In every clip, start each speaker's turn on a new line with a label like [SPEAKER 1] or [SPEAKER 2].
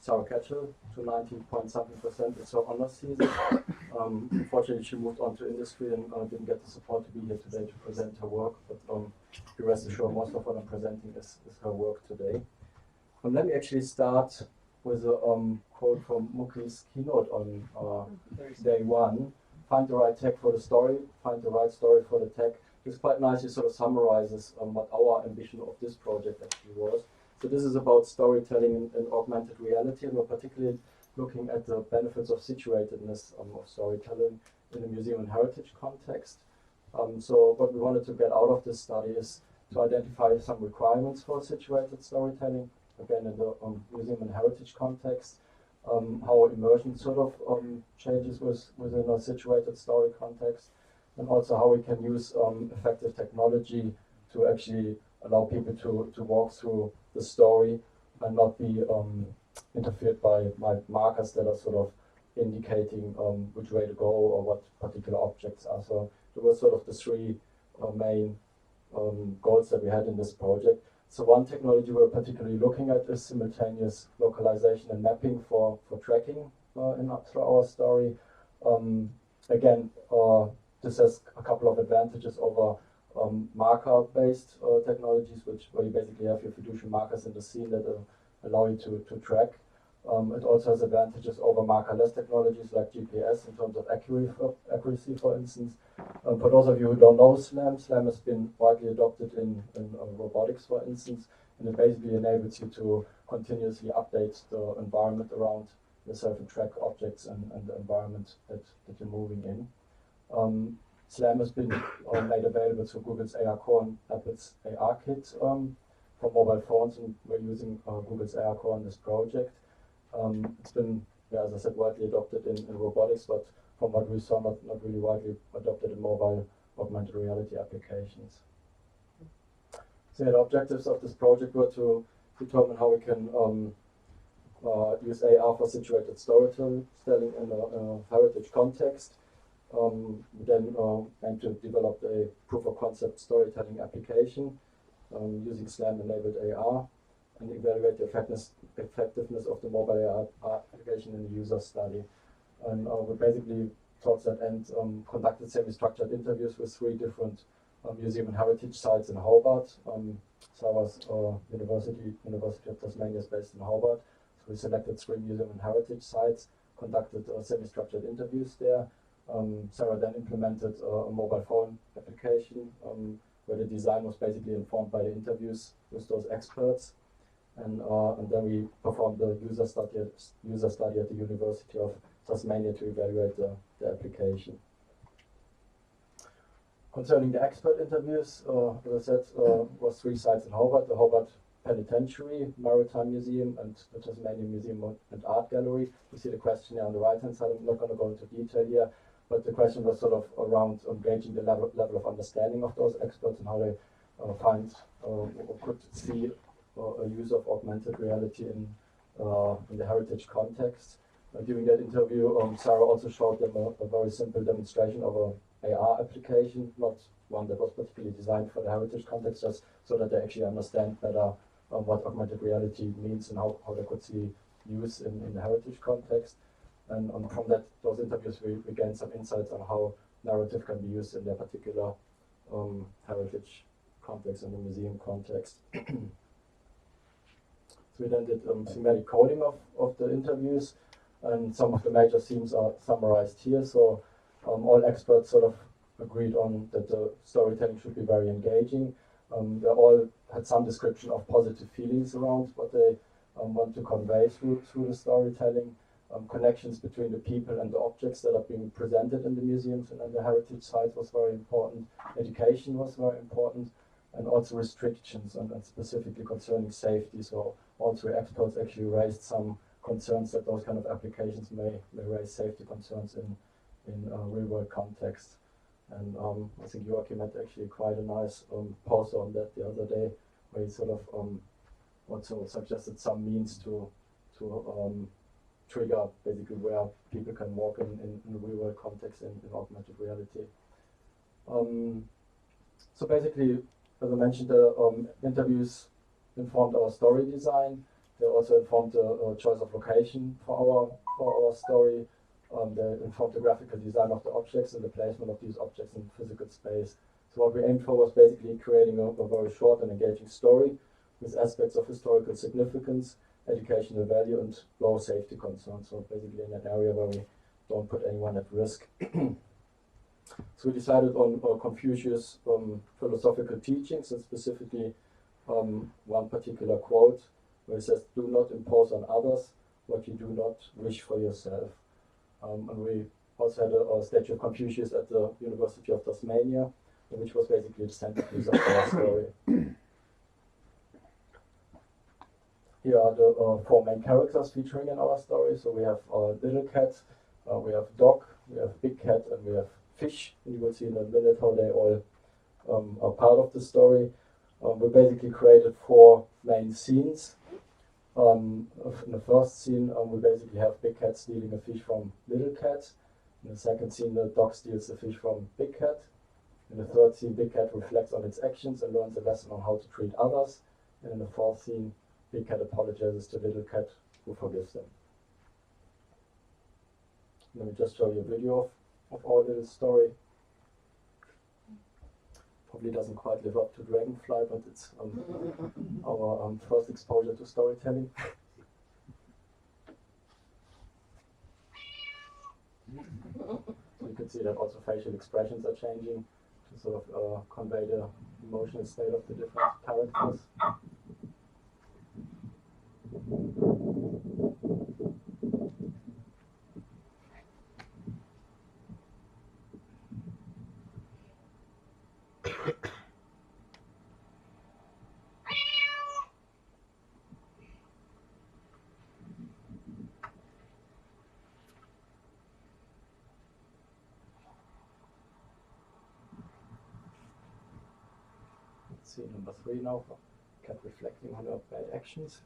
[SPEAKER 1] Sarah Ketchell to 90-point-something% with her honors thesis. Unfortunately, she moved on to industry and didn't get the support to be here today to present her work, but be rest assured, most of what I'm presenting is her work today. Let me actually start with a quote from Muki's keynote on day one. Find the right tech for the story, find the right story for the tech. This quite nicely sort of summarizes what our ambition of this project actually was. So this is about storytelling in augmented reality, and we're particularly looking at the benefits of situatedness of storytelling in a museum and heritage context. So what we wanted to get out of this study is to identify some requirements for situated storytelling, again in the museum and heritage context, how immersion sort of changes within a situated story context, and also how we can use effective technology to actually allow people to walk through the story and not be interfered by markers that are sort of indicating which way to go or what particular objects are. So there were sort of the three main goals that we had in this project. So one technology we're particularly looking at is simultaneous localization and mapping for tracking through our story. Again, this has a couple of advantages over marker-based technologies, where you basically have your fiduciary markers in the scene that allow you to track. It also has advantages over markerless technologies like GPS in terms of accuracy, for instance. For those of you who don't know SLAM has been widely adopted in robotics, for instance, and it basically enables you to continuously update the environment around yourself and track objects and the environment that you're moving in. SLAM has been made available through Google's AR Core and Apple's AR Kit for mobile phones, and we're using Google's AR Core in this project. It's been, as I said, widely adopted in robotics, but from what we saw, not really widely adopted in mobile augmented reality applications. So the objectives of this project were to determine how we can use AR for situated storytelling in a heritage context. We then aim to develop a proof of concept storytelling application using SLAM-enabled AR, and evaluate the effectiveness of the mobile AR application in the user study. And we basically, towards that end, conducted semi-structured interviews with 3 different museum and heritage sites in Hobart. SIRO's University of Tasmania is based in Hobart. So we selected 3 museum and heritage sites, conducted semi-structured interviews there. SIRO then implemented a mobile phone application where the design was basically informed by the interviews with those experts. And then we performed the user study at the University of Tasmania to evaluate the application. Concerning the expert interviews, as I said, was 3 sites in Hobart: the Hobart Penitentiary, Maritime Museum, and the Tasmanian Museum and Art Gallery. You see the questionnaire on the right-hand side. I'm not going to go into detail here, but the question was sort of around gauging the level of understanding of those experts and how they find or could see a use of augmented reality in the heritage context. During that interview, SIRO also showed them a very simple demonstration of an AR application, not one that was particularly designed for the heritage context, just so that they actually understand better what augmented reality means and how they could see use in the heritage context. And from those interviews, we gained some insights on how narrative can be used in their particular heritage context and the museum context. So we then did thematic coding of the interviews, and some of the major themes are summarized here. So all experts sort of agreed on that the storytelling should be very engaging. They all had some description of positive feelings around what they want to convey through the storytelling. Connections between the people and the objects that are being presented in the museums and the heritage sites was very important. Education was very important, and also restrictions, and specifically concerning safety. So all 3 experts actually raised some concerns that those kind of applications may raise safety concerns in real-world context. And I think Joachim had actually quite a nice post on that the other day, where he sort of also suggested some means to trigger basically where people can walk in a real-world context in augmented reality. So basically, as I mentioned, the interviews informed our story design. They also informed the choice of location for our story. They informed the graphical design of the objects and the placement of these objects in physical space. So what we aimed for was basically creating a very short and engaging story with aspects of historical significance, educational value, and low safety concerns. So basically in an area where we don't put anyone at risk. So we decided on Confucius' philosophical teachings, and specifically one particular quote where it says, "Do not impose on others what you do not wish for yourself." And we also had a statue of Confucius at the University of Tasmania, which was basically the centerpiece of our story. Here are the four main characters featuring in our story. So we have little cat, we have dog, we have big cat, and we have fish. And you will see in a minute how they all are part of the story. We basically created four main scenes. In the first scene, we basically have big cat stealing a fish from little cat. In the second scene, the dog steals the fish from big cat. In the third scene, big cat reflects on its actions and learns a lesson on how to treat others. And in the fourth scene, big cat apologizes to little cat, who forgives them. Let me just show you a video of our little story. Probably doesn't quite live up to Dragonfly, but it's our first exposure to storytelling. So you can see that also facial expressions are changing to sort of convey the emotional state of the different characters. Scene number 3 now, for cat reflecting on her bad actions.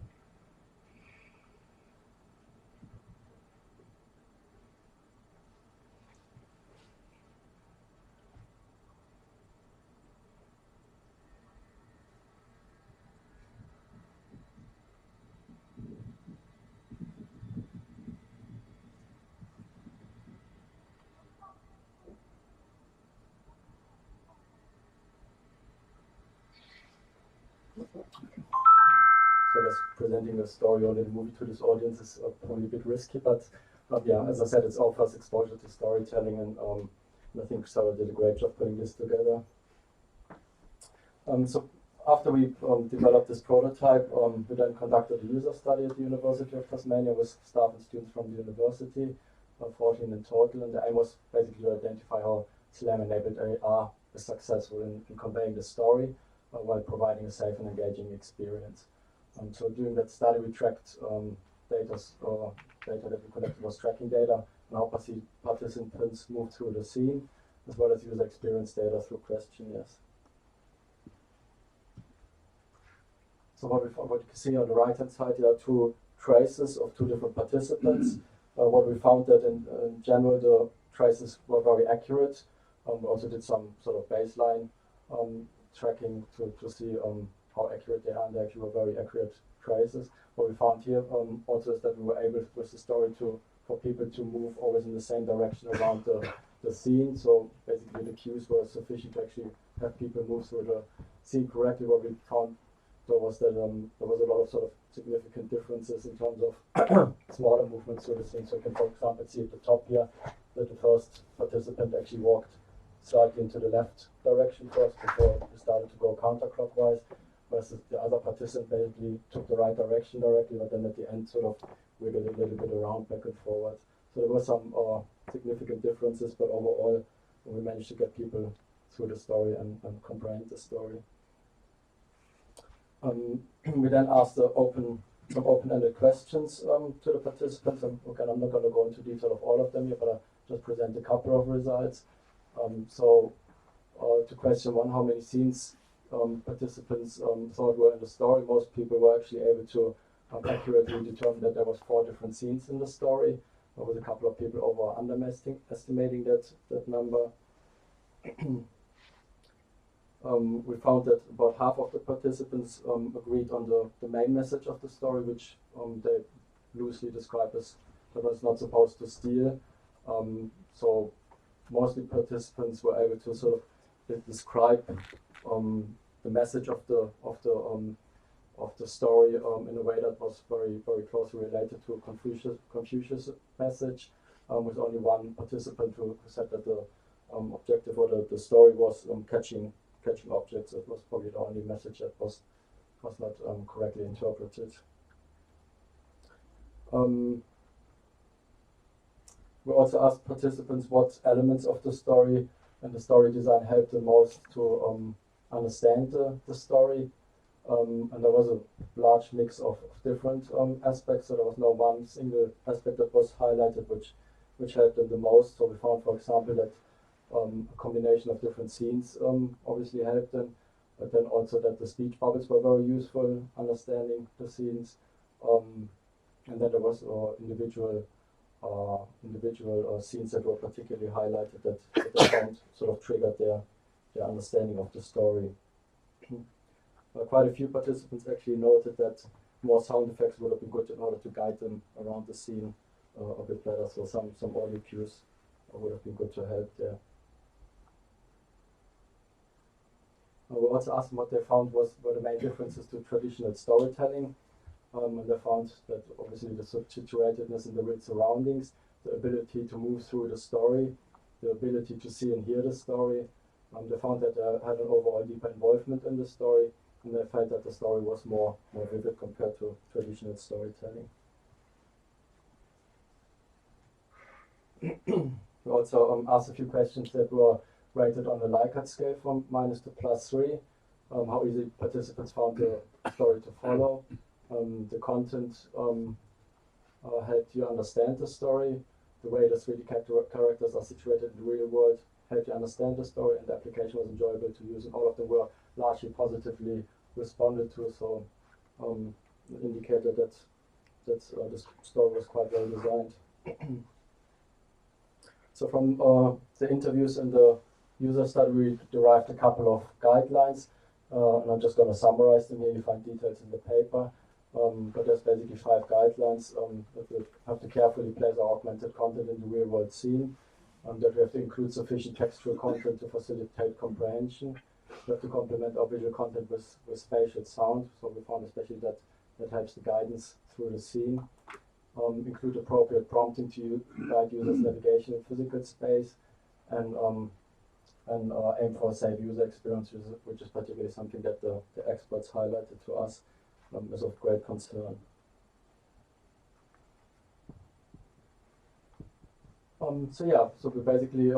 [SPEAKER 1] So I guess presenting a story or a little movie to this audience is probably a bit risky, but yeah, as I said, it's our first exposure to storytelling, and I think Sarah did a great job putting this together. So after we developed this prototype, we then conducted a user study at the University of Tasmania with staff and students from the university, 14 in total, and the aim was basically to identify how SLAM-enabled AR is successful in conveying the story while providing a safe and engaging experience. So during that study, we tracked data that we collected was tracking data and how participants moved through the scene, as well as user experience data through questionnaires. So what you can see on the right-hand side, there are two traces of two different participants. What we found that in general, the traces were very accurate. We also did some sort of baseline tracking to see how accurate they are, and they actually were very accurate traces. What we found here also is that we were able with the story for people to move always in the same direction around the scene. So basically the cues were sufficient to actually have people move through the scene correctly. What we found though was that there was a lot of sort of significant differences in terms of smaller movements through the scene. So you can, for example, see at the top here that the first participant actually walked slightly into the left direction first before we started to go counterclockwise, whereas the other participant basically took the right direction directly, but then at the end sort of wiggled a little bit around back and forward. So there were some significant differences, but overall we managed to get people through the story and comprehend the story. We then asked some open-ended questions to the participants. And again, I'm not going to go into detail of all of them here, but I'll just present a couple of results. To question 1, how many scenes participants thought were in the story, most people were actually able to accurately determine that there was 4 different scenes in the story, with a couple of people over underestimating that number. we found that about half of the participants agreed on the main message of the story, which they loosely describe as that was not supposed to steal. So mostly participants were able to sort of describe the message of the story in a way that was very closely related to Confucius message. With only one participant who said that the objective or the story was catching objects. It was probably the only message that was not correctly interpreted. We also asked participants what elements of the story and the story design helped the most to understand the story. And there was a large mix of different aspects, so there was no one single aspect that was highlighted which helped them the most. So we found, for example, that a combination of different scenes obviously helped them, but then also that the speech bubbles were very useful understanding the scenes, and then there was individual scenes that were particularly highlighted that they found sort of triggered their understanding of the story. Quite a few participants actually noted that more sound effects would have been good in order to guide them around the scene a bit better, so some audio cues would have been good to help there. We also asked them what they found were the main differences to traditional storytelling, and they found that obviously the situatedness in the real surroundings, the ability to move through the story, the ability to see and hear the story. They found that they had an overall deeper involvement in the story, and they felt that the story was more vivid compared to traditional storytelling. We also asked a few questions that were rated on a Likert scale from -2 to +3. How easy participants found the story to follow. The content helped you understand the story. The way the 3D characters are situated in the real world helped you understand the story, and the application was enjoyable to use, and all of them were largely positively responded to, so indicated that the story was quite well designed. So from the interviews and the user study, we derived a couple of guidelines, and I'm just going to summarize them here. You find details in the paper, but there's basically 5 guidelines that we have to carefully place our augmented content in the real-world scene, that we have to include sufficient textual content to facilitate comprehension. We have to complement our visual content with spatial sound, so we found especially that helps the guidance through the scene. Include appropriate prompting to guide users' navigation in physical space, and aim for a safe user experience, which is particularly something that the experts highlighted to us as of great concern. So we basically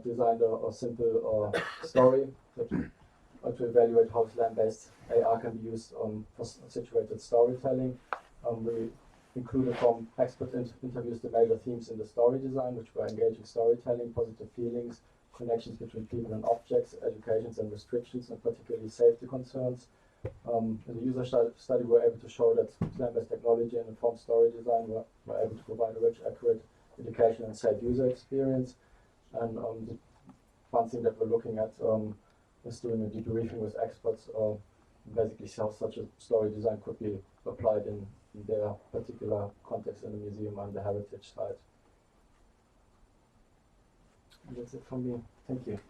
[SPEAKER 1] designed a simple story to evaluate how SLAM-based AR can be used for situated storytelling. We included from expert interviews the major themes in the story design, which were engaging storytelling, positive feelings, connections between people and objects, educations and restrictions, and particularly safety concerns. In the user study, we were able to show that SLAM-based technology and informed story design were able to provide a rich, accurate education and safe user experience. And the one thing that we're looking at is doing a debriefing with experts, basically how such a story design could be applied in their particular context in the museum and the heritage site. And that's it from me. Thank you.